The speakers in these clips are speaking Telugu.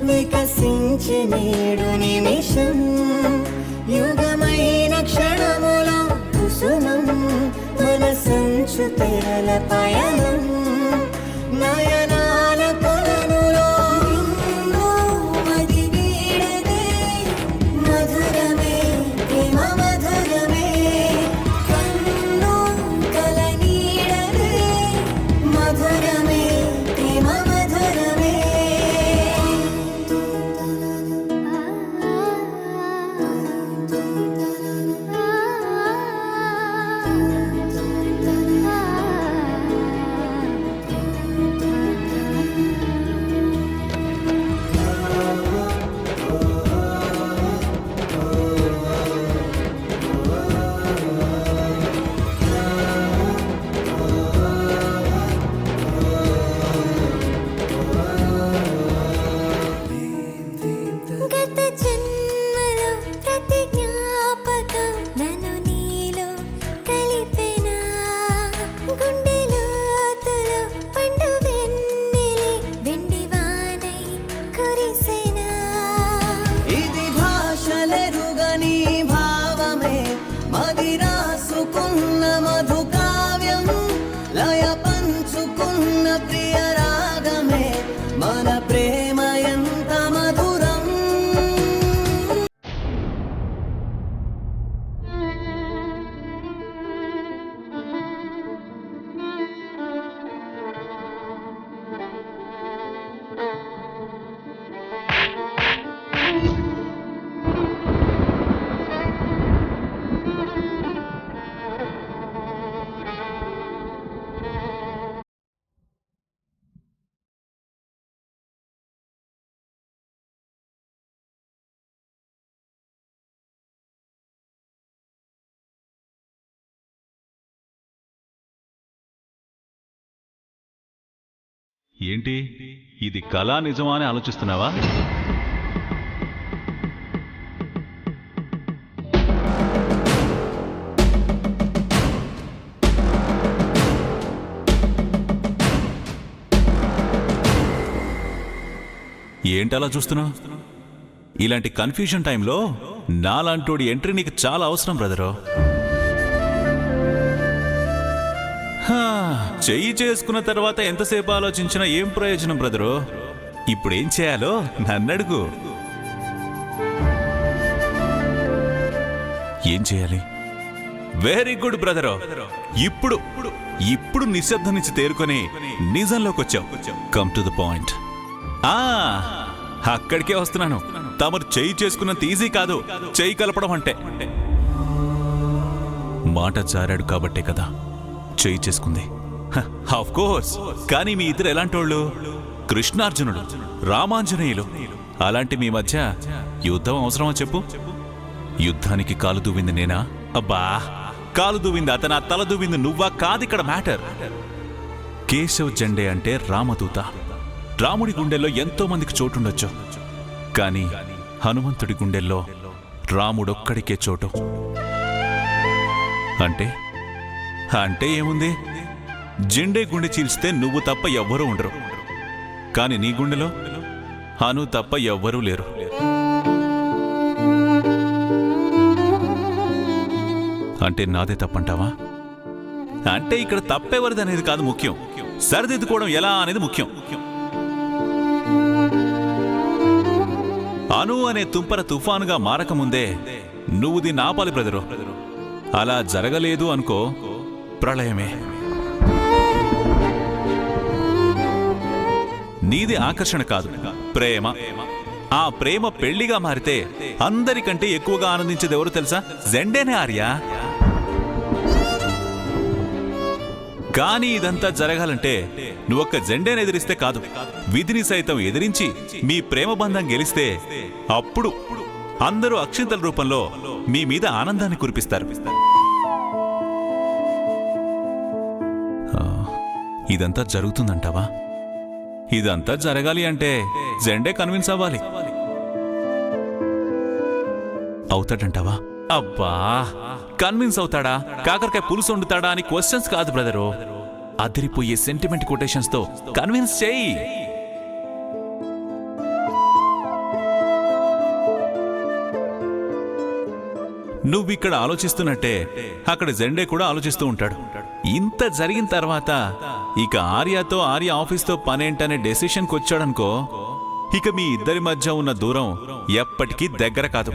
వికసించి నేడు నిమిషం యుగమైన క్షణములో కుసుమం మనసంచు తెరల పయనం నయనాల కొలనులో మది వీడదే మధురమే ప్రేమ మధురమే కన్ను కల నీడదే మధురమే ప్రేమ మధురమే గత జన్మలో ప్రతి జ్ఞాపకం నన్ను నీలో కలిపెనా గుండె లోతులో పండు వెన్నెలే వెండి వానై కురిసెనా ఇది భాషలెరుగని భావమే మది రాసుకున్న మధు కావ్యం లయ పంచుకున్న ప్రియ రాగమే మన ప్రేమ ఎంత మధురం ఏంటి ఇది కళ నిజమా అని ఆలోచిస్తున్నావా? ఏంటలా చూస్తున్నావు? ఇలాంటి కన్ఫ్యూజన్ టైంలో నాలాంటోడి ఎంట్రీ నీకు చాలా అవసరం బ్రదరు. చెయ్యి చేసుకున్న తర్వాత ఎంతసేపు ఆలోచించినా ఏం ప్రయోజనం బ్రదరు? ఇప్పుడేం చేయాలో నన్నడుగు. ఏం చేయాలి? Very good brother. ఇప్పుడు నిశ్శబ్దం నుంచి తేరుకొని నిజంలోకి వచ్చావు. Come to the point. అక్కడికే వస్తున్నాను. తమరు చెయ్యి చేసుకున్నంత ఈజీ కాదు చెయ్యి కలపడం అంటే. మాట జారాడు కాబట్టే కదా చెయ్యి చేసుకుంది. Of course. కానీ మీ ఇద్దరు ఎలాంటోళ్ళు? కృష్ణార్జునుడు, రామాంజనేయులు. అలాంటి మీ మధ్య యుద్ధం అవసరమా చెప్పు? యుద్ధానికి కాలు దువ్వింది నేనా? అబ్బా, కాలు దువ్వింది అతనా, తల దువ్వింది నువ్వా? కాదిక్కడ మ్యాటర్. కేశవ్ జెండే అంటే రామదూత. రాముడి గుండెల్లో ఎంతో మందికి చోటుండొచ్చు, కానీ హనుమంతుడి గుండెల్లో రాముడొక్కడికే చోటు. అంటే ఏముంది? జెండే గుండె చీల్స్తే నువ్వు తప్ప ఎవ్వరూ ఉండరు, కానీ నీ గుండెలో హను తప్ప ఎవ్వరూ లేరు. అంటే నాదే తప్పంటావా? అంటే ఇక్కడ తప్పెవరిది అనేది కాదు ముఖ్యం, సరిదిద్దుకోవడం ఎలా అనేది ముఖ్యం. అను అనే తుంపర తుఫానుగా మారకముందే నువ్వు దీన్ని ఆపాలి బ్రదరు. అలా జరగలేదు అనుకో, ప్రళయమే. నీది ఆకర్షణ కాదు, ప్రేమ. ఆ ప్రేమ పెళ్లిగా మారితే అందరికంటే ఎక్కువగా ఆనందించేది ఎవరు తెలుసా? జెండేనే ఆర్యా. కానీ ఇదంతా జరగాలంటే నువ్వొక్క జెండేని ఎదిరిస్తే కాదు, విధిని సైతం ఎదిరించి మీ ప్రేమ బంధం గెలిస్తే అప్పుడు అందరూ అక్షింతల రూపంలో మీ మీద ఆనందాన్ని కురిపిస్తారు. ఇదంతా జరుగుతుందంటావా? ఇదంతా జరగాలి అంటే జెండే కన్విన్స్ అవ్వాలి. అవుతాడంటావా? అబ్బా, కన్విన్స్ అవుతాడా, కాకరకాయ పులుసు వండుతాడా అని క్వశ్చన్స్ కాదు బ్రదరు. అదిరిపోయే సెంటిమెంట్ కొటేషన్స్ తో కన్విన్స్ చేయి. నువ్విక్కడ ఆలోచిస్తున్నట్టే అక్కడ జెండే కూడా ఆలోచిస్తూ ఉంటాడు. ఇంత జరిగిన తర్వాత ఇక ఆర్యతో ఆర్య ఆఫీస్తో పనేంటనే డెసిషన్కి వచ్చాడనుకో, ఇక మీ ఇద్దరి మధ్య ఉన్న దూరం ఎప్పటికీ దగ్గర కాదు.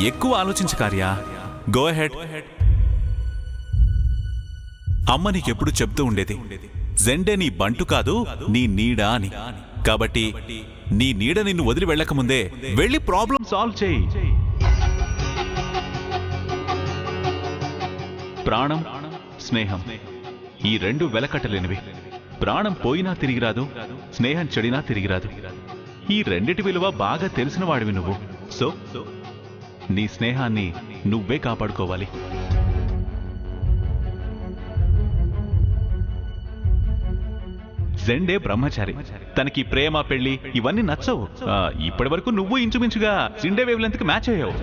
ఎక్కువ ఆలోచించు కార్య. Go ahead. అమ్మ నీకెప్పుడు చెప్తూ ఉండేది, జెండే నీ బంటు కాదు నీ నీడ అని. కాబట్టి నీ నీడ నిన్ను వదిలి వెళ్ళకముందే వెళ్ళి ప్రాబ్లం సాల్వ్ చేయి. ప్రాణం, స్నేహం ఈ రెండు వెలకట్టలేనివి. ప్రాణం పోయినా తిరిగిరాదు, స్నేహం చెడినా తిరిగిరాదు. ఈ రెండిటి విలువ బాగా తెలిసిన వాడివి నువ్వు. సో నీ స్నేహాన్ని నువ్వే కాపాడుకోవాలి. జెండే బ్రహ్మచారి. తనకి ప్రేమ, పెళ్లి ఇవన్నీ నచ్చవు. ఇప్పటి వరకు నువ్వు ఇంచుమించుగా జిండే వేవ్ లెంత్ కి మ్యాచ్ అయ్యావు.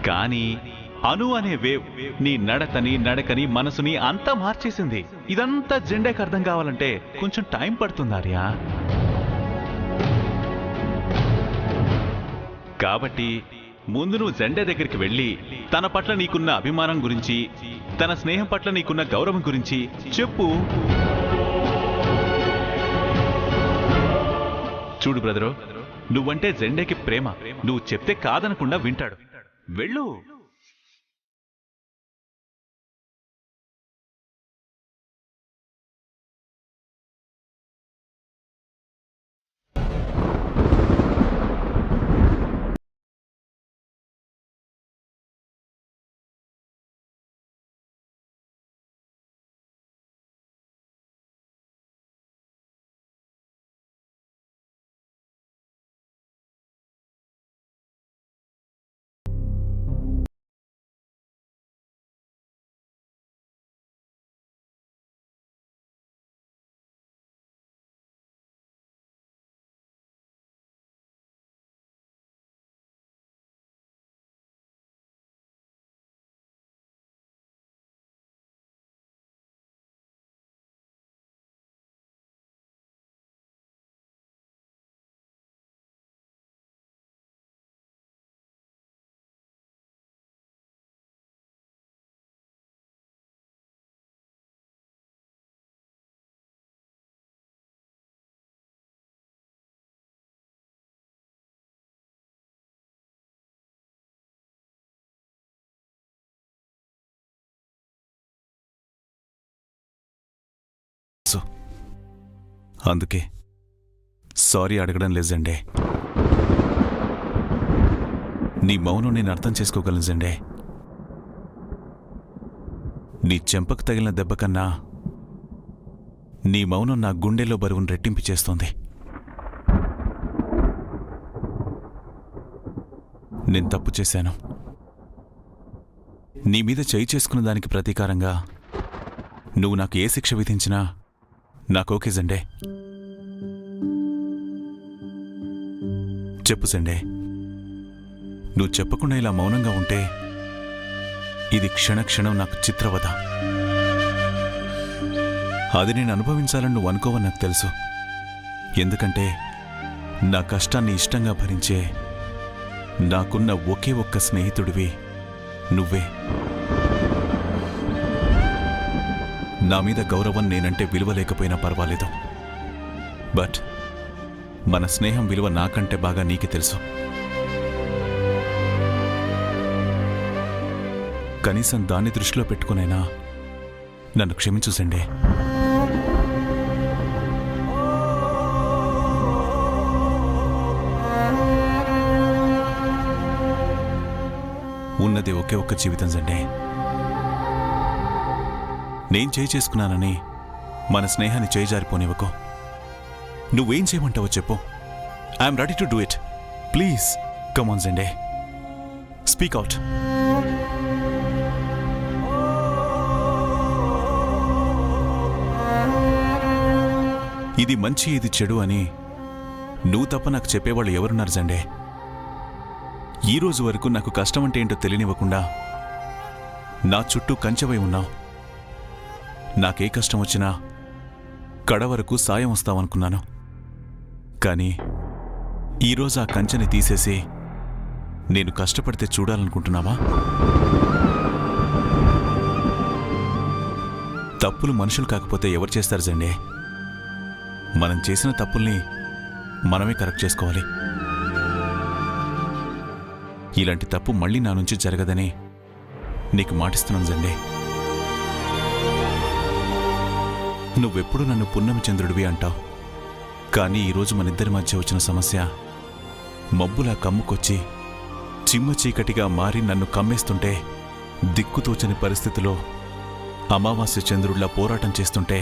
కానీ అను అనే వేవ్ నీ నడకని మనసుని అంతా మార్చేసింది. ఇదంతా జెండేకి అర్థం కావాలంటే కొంచెం టైం పడుతుంది ఆర్యా. కాబట్టి ముందు నువ్వు జెండే దగ్గరికి వెళ్ళి తన పట్ల నీకున్న అభిమానం గురించి, తన స్నేహం పట్ల నీకున్న గౌరవం గురించి చెప్పు. చూడు బ్రదరు, నువ్వంటే జెండేకి ప్రేమ. నువ్వు చెప్తే కాదనకుండా వింటాడు. వెళ్ళు. అందుకే సారీ అడగడం లేదండే. నీ మౌనం నేను అర్థం చేసుకోగలను జెండే. నీ చెంపకు తగిలిన దెబ్బ కన్నా నీ మౌనం నా గుండెలో బరువును రెట్టింపు చేస్తోంది. నేను తప్పు చేశాను. నీ మీద చేయి చేసుకున్న దానికి ప్రతీకారంగా నువ్వు నాకు ఏ శిక్ష విధించినా నాకోకే జెండే. చెప్పు జెండే. నువ్వు చెప్పకుండా ఇలా మౌనంగా ఉంటే ఇది క్షణక్షణం నాకు చిత్రవద. అది నేను అనుభవించాలని నువ్వు అనుకోవని నాకు తెలుసు. ఎందుకంటే నా కష్టాన్ని ఇష్టంగా భరించే నాకున్న ఒకే ఒక్క స్నేహితుడివి నువ్వే. నా మీద గౌరవం నేనంటే విలువ లేకపోయినా పర్వాలేదు. బట్ మన స్నేహం విలువ నాకంటే బాగా నీకే తెలుసు. కనీసం దాన్ని దృష్టిలో పెట్టుకునైనా నన్ను క్షమించు జెండే. ఉన్నది ఒకే ఒక్క జీవితం జెండే. నేను చేయి చేసుకున్నానని మన స్నేహాన్ని చేయిజారిపోనివ్వకు. నువ్వేం చేయమంటావో చెప్పు. I'm ready to do it. Please come on Zende, speak out. ఇది మంచి ఇది చెడు అని నువ్వు తప్ప నాకు చెప్పేవాళ్ళు ఎవరున్నారు సండే? ఈ రోజు వరకు నాకు కష్టం అంటే ఏంటో తెలియనివ్వకుండా నా చుట్టూ కంచెవై ఉన్నావు. నాకే కష్టం వచ్చినా కడ వరకు సాయం వస్తావనుకున్నాను. కానీ ఈరోజు ఆ కంచెని తీసేసి నేను కష్టపడితే చూడాలనుకుంటున్నావా? తప్పులు మనుషులు కాకపోతే ఎవరు చేస్తారు జండే? మనం చేసిన తప్పుల్ని మనమే కరెక్ట్ చేసుకోవాలి. ఇలాంటి తప్పు మళ్ళీ నా నుంచి జరగదని నీకు మాటిస్తున్నాను జండే. నువ్వెప్పుడు నన్ను పున్నమి చంద్రుడివి అంటావు. కానీ ఈరోజు మనిద్దరి మధ్య వచ్చిన సమస్య మబ్బులా కమ్ముకొచ్చి చిమ్మ చీకటిగా మారి నన్ను కమ్మేస్తుంటే, దిక్కుతోచని పరిస్థితిలో అమావాస్య చంద్రుడిలా పోరాటం చేస్తుంటే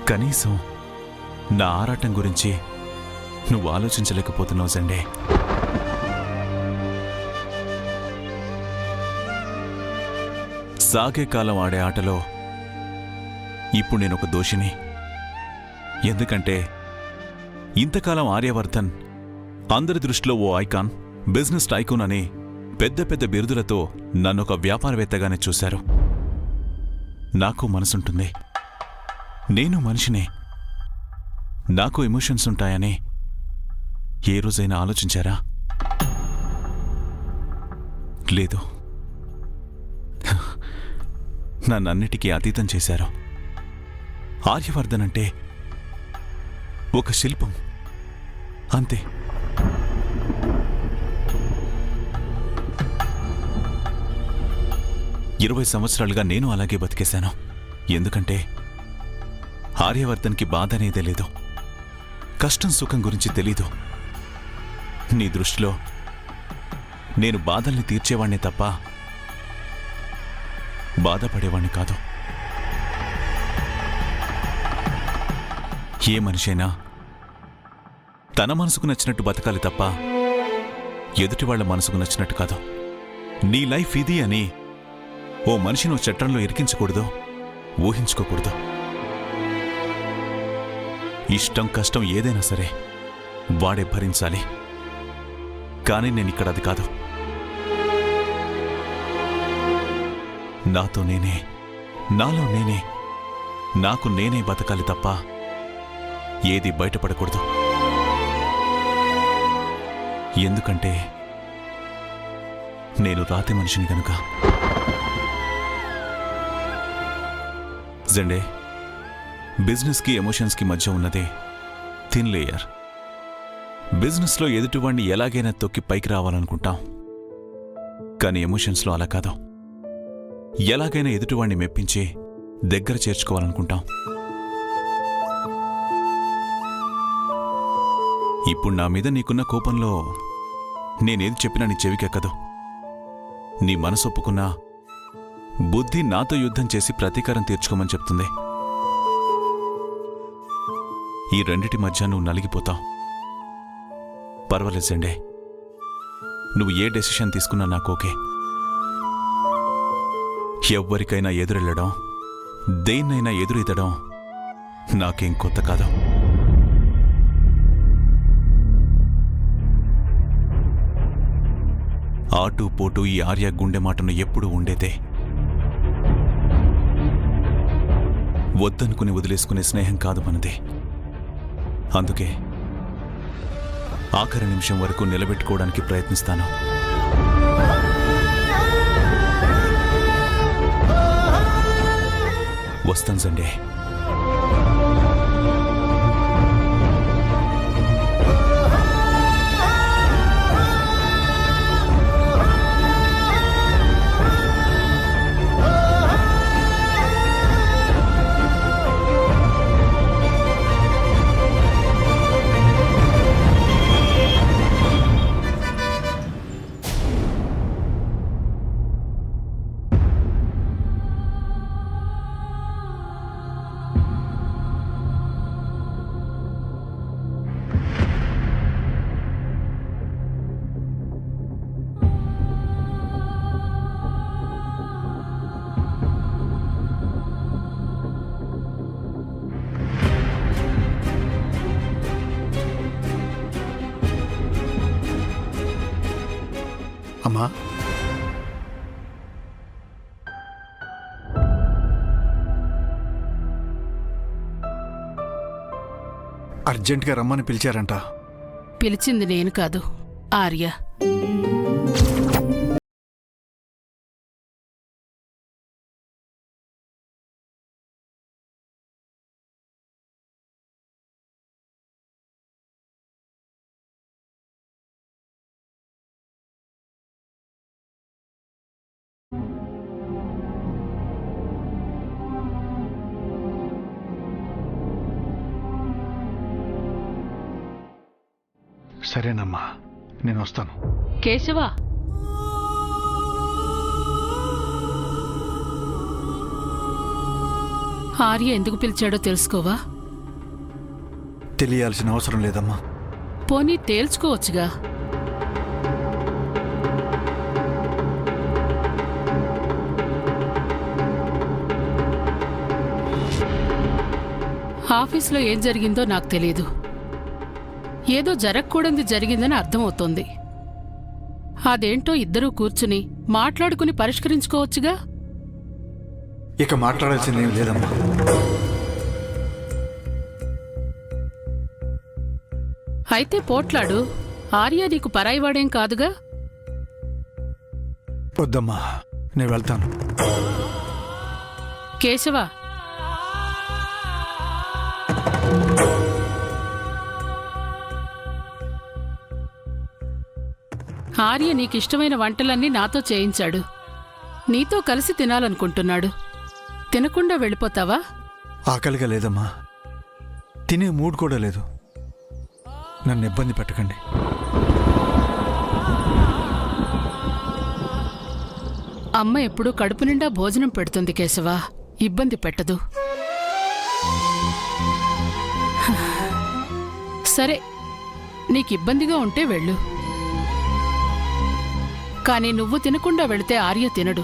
కనీసం నా ఆరాటం గురించి నువ్వు ఆలోచించలేకపోతున్నావు సండే. సాగే కాలం ఆడే ఆటలో ఇప్పుడు నేనొక దోషిని. ఎందుకంటే ఇంతకాలం ఆర్యవర్ధన్ అందరి దృష్టిలో ఓ ఐకాన్, బిజినెస్ టైకూన్ అని పెద్ద పెద్ద బిరుదులతో నన్నొక వ్యాపారవేత్తగానే చూశారు. నాకు మనసుంటుంది, నేను మనిషినే, నాకు ఎమోషన్స్ ఉంటాయని ఏ రోజైనా ఆలోచించారా? లేదు. నన్నన్నిటికీ అతీతం చేశారు. ఆర్యవర్ధన్ అంటే ఒక శిల్పం అంతే. ఇరవై సంవత్సరాలుగా నేను అలాగే బతికేశాను. ఎందుకంటే ఆర్యవర్ధన్కి బాధ అనేదే లేదు, కష్టం సుఖం గురించి తెలీదు. నీ దృష్టిలో నేను బాధల్ని తీర్చేవాణ్ణే తప్ప బాధపడేవాణ్ణి కాదు. ఏ మనిషైనా తన మనసుకు నచ్చినట్టు బతకాలి తప్ప ఎదుటివాళ్ల మనసుకు నచ్చినట్టు కాదు. నీ లైఫ్ ఇది అని ఓ మనిషిని ఓ చట్టంలో ఇరికించకూడదు, ఊహించుకోకూడదు. ఇష్టం కష్టం ఏదైనా సరే వాడే భరించాలి. కానీ నేనిక్కడ అది కాదు. నాతో నేనే, నాలో నేనే, నాకు నేనే బతకాలి తప్ప ఏది బయటపడకూడదు. ఎందుకంటే నేను రాతి మనిషిని గనుక. జెండే, బిజినెస్కి ఎమోషన్స్కి మధ్య ఉన్నదే థిన్ లేయర్. బిజినెస్లో ఎదుటివాణ్ణి ఎలాగైనా తొక్కి పైకి రావాలనుకుంటాం, కానీ ఎమోషన్స్లో అలా కాదు. ఎలాగైనా ఎదుటివాణ్ణి మెప్పించి దగ్గర చేర్చుకోవాలనుకుంటాం. ఇప్పుడు నా మీద నీకున్న కోపంలో నేనేది చెప్పినా నీ చెవికెక్కదు. నీ మనసు ఒప్పుకున్నా బుద్ధి నాతో యుద్ధం చేసి ప్రతీకారం తీర్చుకోమని చెప్తుంది. ఈ రెండిటి మధ్య నువ్వు నలిగిపోతావు. పర్వాలేదు సండే, నువ్వు ఏ డెసిషన్ తీసుకున్నా నాకు ఓకే. ఎవ్వరికైనా ఎదురెళ్ళడం, దేన్నైనా ఎదురెదడం నాకేం కొత్త కాదు. ఆటు పోటు ఈ ఆర్య గుండె మాటను ఎప్పుడూ ఉండేదే. వద్దనుకుని వదిలేసుకునే స్నేహం కాదు మనది. అందుకే ఆఖరి నిమిషం వరకు నిలబెట్టుకోవడానికి ప్రయత్నిస్తాను. వస్తాను సండే. అర్జెంటుగా రమ్మని పిలిచారంట. పిలిచింది నేను కాదు, ఆర్య. సరేనమ్మా, నేను వస్తాను. కేశవా, ఆర్య ఎందుకు పిలిచాడో తెలుసుకోవా? తెలియాల్సిన అవసరం లేదమ్మా. పోనీ తేల్చుకోవచ్చుగా. ఆఫీసులో ఏం జరిగిందో నాకు తెలీదు. ఏదో జరగకూడదు జరిగిందని అర్థమవుతోంది. అదేంటో ఇద్దరూ కూర్చుని మాట్లాడుకుని పరిష్కరించుకోవచ్చుగా. ఇక మాట్లాడాల్సిందేం లేదమ్మా. అయితే పోట్లాడు. ఆర్య నీకు పరాయివాడేం కాదుగా. వద్దమ్మా, నేను వెళ్తాను. కేశవా, ఆర్య నీకిష్టమైన వంటలన్నీ నాతో చేయించాడు. నీతో కలిసి తినాలనుకుంటున్నాడు. తినకుండా వెళ్ళిపోతావా? ఆకలిగా లేదమ్మా, తినే మూడ్ కూడా లేదు. నన్ను ఇబ్బంది పెట్టకండి. అమ్మ ఎప్పుడూ కడుపు నిండా భోజనం పెడుతుంది కేశవా, ఇబ్బంది పెట్టదు. సరే, నీకిబ్బందిగా ఉంటే వెళ్ళు. కానీ నువ్వు తినకుండా వెళితే ఆర్య తినడు.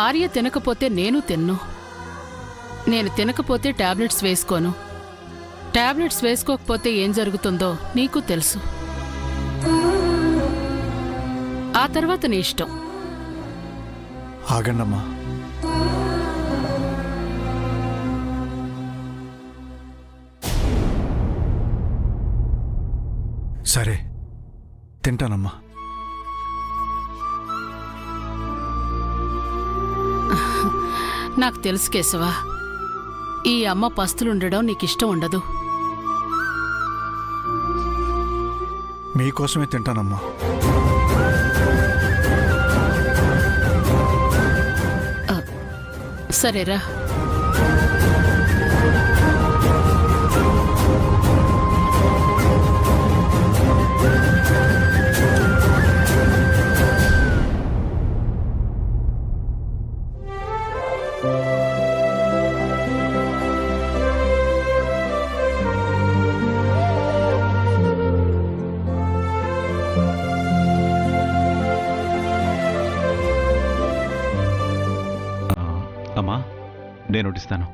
ఆర్య తినకపోతే నేను తిన్ను. నేను తినకపోతే టాబ్లెట్స్ వేసుకోను. టాబ్లెట్స్ వేసుకోకపోతే ఏం జరుగుతుందో నీకు తెలుసు. ఆ తర్వాత నీ ఇష్టం. ఆగండమ్మా. సరే, తింటానమ్మా. నాకు తెలుసు కేశవా, ఈ అమ్మ పస్తులుండడం నీకిష్టం ఉండదు. మీకోసమే తింటానమ్మా. సరేరా. అమ్మా, నేను వడ్డిస్తాను.